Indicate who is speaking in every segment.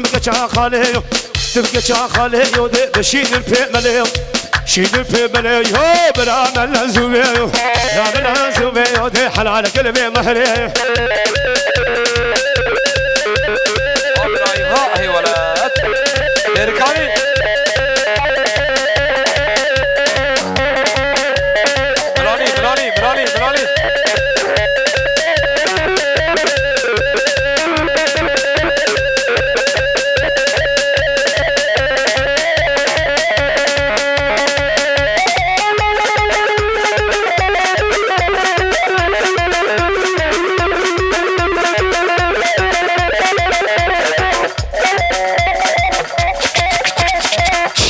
Speaker 1: تمكا خالي تمكا خالي بشين البيملي شين البيملي هو بلا من زوبي لا من زوبي دي حلال قلبي مهري
Speaker 2: هاي ولد اركاني بلاني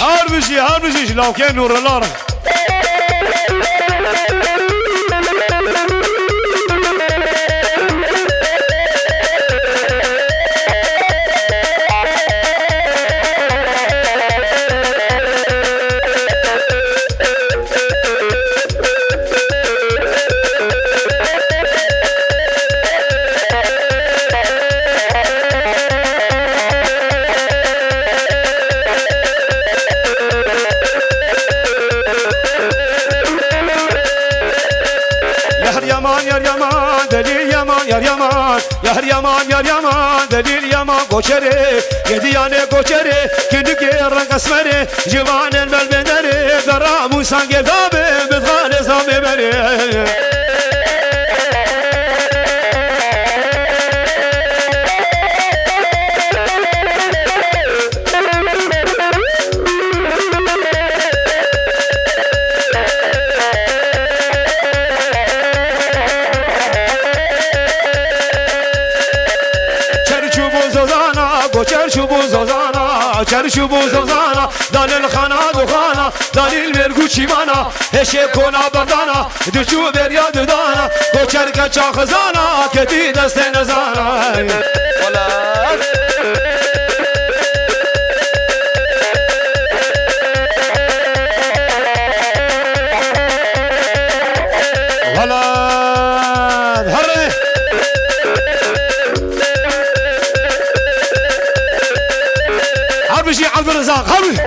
Speaker 1: هاربجي لو كان نور اللارة يا اليمان دليل يمان قوشري يدياني قوشري كندك رنق اسمري جوان الملبندري قرام وسانقي ذابي بتغالي صامي بري چرشو زوزانا دلیل خانا دخانا دلیل مرگو چیوانا هشه کنا بردانا دچو بریا ددانا کوچر کچا خزانا کتی دست نزانا
Speaker 2: ولد
Speaker 1: هره بشي عبد الرزاق خبي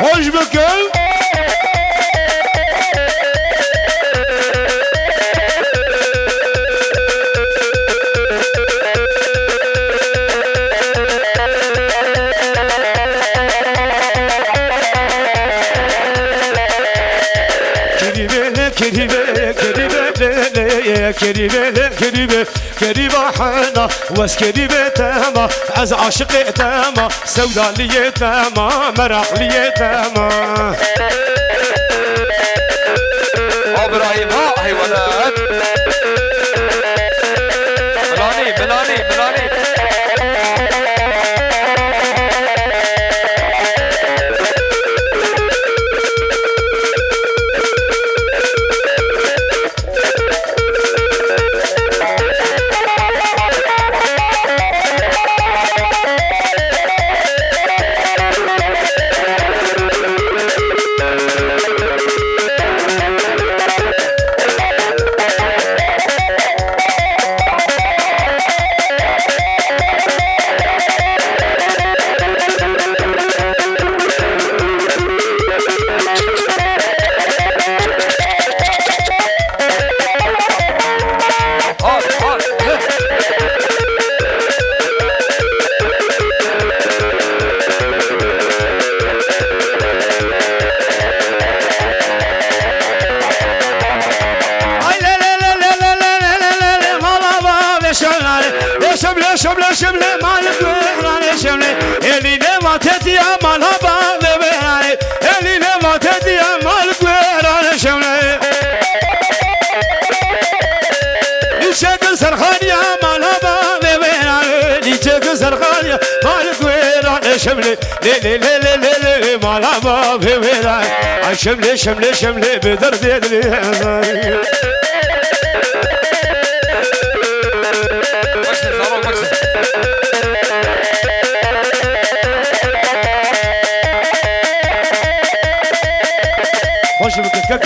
Speaker 1: خوش بكل كريبة حنا واسكريبة تاما عز عاشق تاما سودا لي تاما مرح لي تاما
Speaker 2: ابراهيم هاي ولد بلاني
Speaker 1: شملة مالك ويراني شملة اللي ما تدي مالها بيراني اللي ما تدي مالك ويراني شملة يشكل سرخانية مالها بيراني يشكل سرخانية مالك ويراني شملة لي مالها بيراني شملة بدر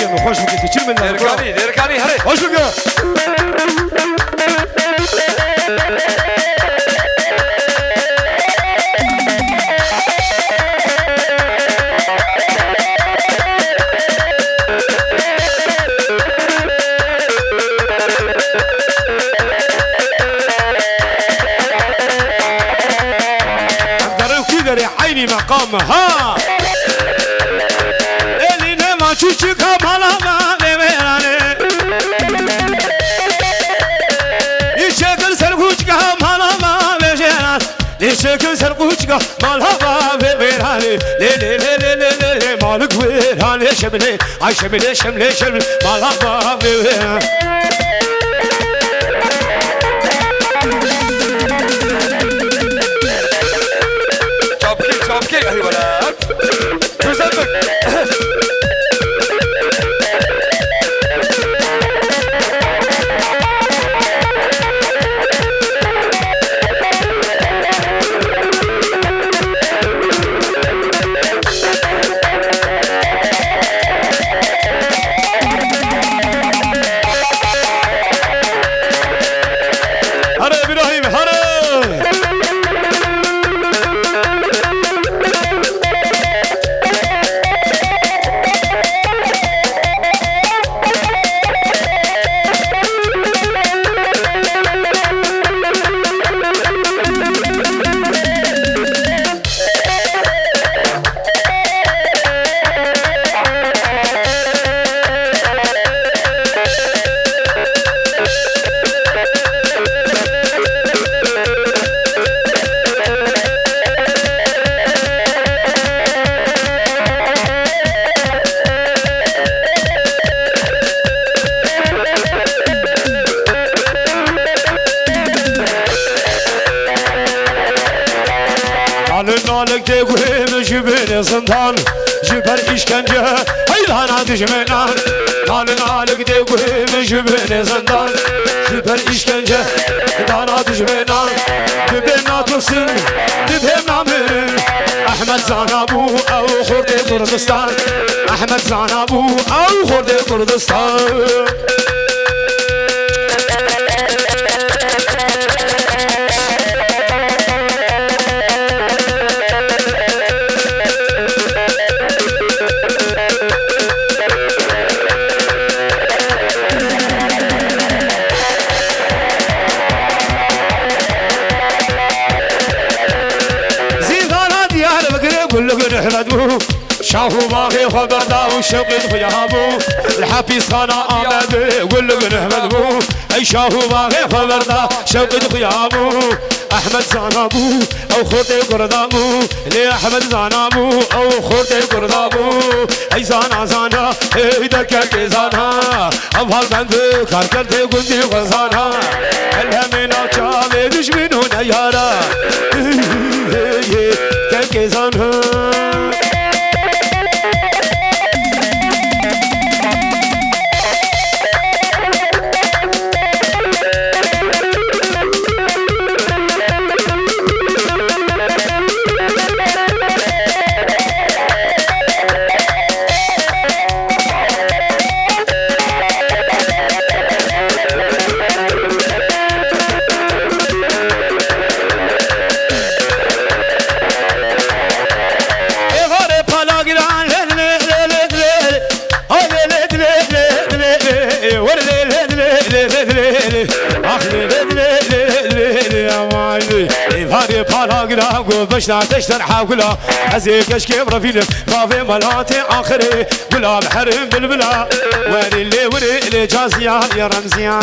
Speaker 1: بكم خوش بكم تشيل من
Speaker 2: ديركاني ديركاني هري
Speaker 1: خوش بكم عيني مقامها اللي نما تشوشك مالا ما بيراني يشكل سرقوشك مالا ما بيراني يشكل سرقوشك مالا ما بيراني لي لي لي لي لي لي مالك ويراني شملي عاي شملي شملي شملي مالا ما بيراني
Speaker 2: اوكي اي ولد تسبك
Speaker 1: هلا ابراهيم هلا نالك تقوي جبن زندان جبر işkence haydana düşmenan nalek taqوي جبن زندان جبر işkence haydana düşmenan دبنا تصل دبنا من احمد زانابو او خرد كردستان احمد زانابو او خرد كردستان احمدو شافوا باغي خبردا وشوقي ضيابو الحبي صانا امد قول لك احمدو اي شافوا باغي خبردا شوقي ضيابو احمد زانابو او خورتي قردابو لي احمد زانابو او خورتي قردابو اي زانا زانا اي دكك زانا افضل بند كار کرتے گندی غزانا الهمنا چاوي دشمنو نيارا كك زانا بشنا تشتر حاولا عزيك اشكي برفيل رافي ملاتي اخري قلا بحرم بالبلا واري اللي وري اللي جازيا يا رمزيا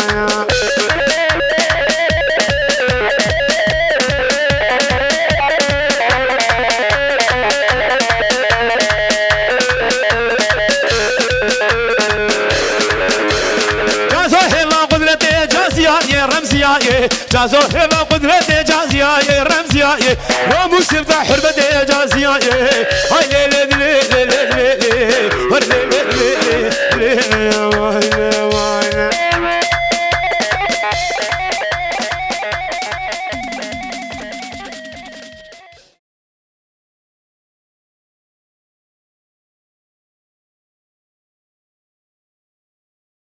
Speaker 1: جازو هلا قدرتي جازيا رمزيا وموسم حربتي جازيا هاي ليل ليل ليل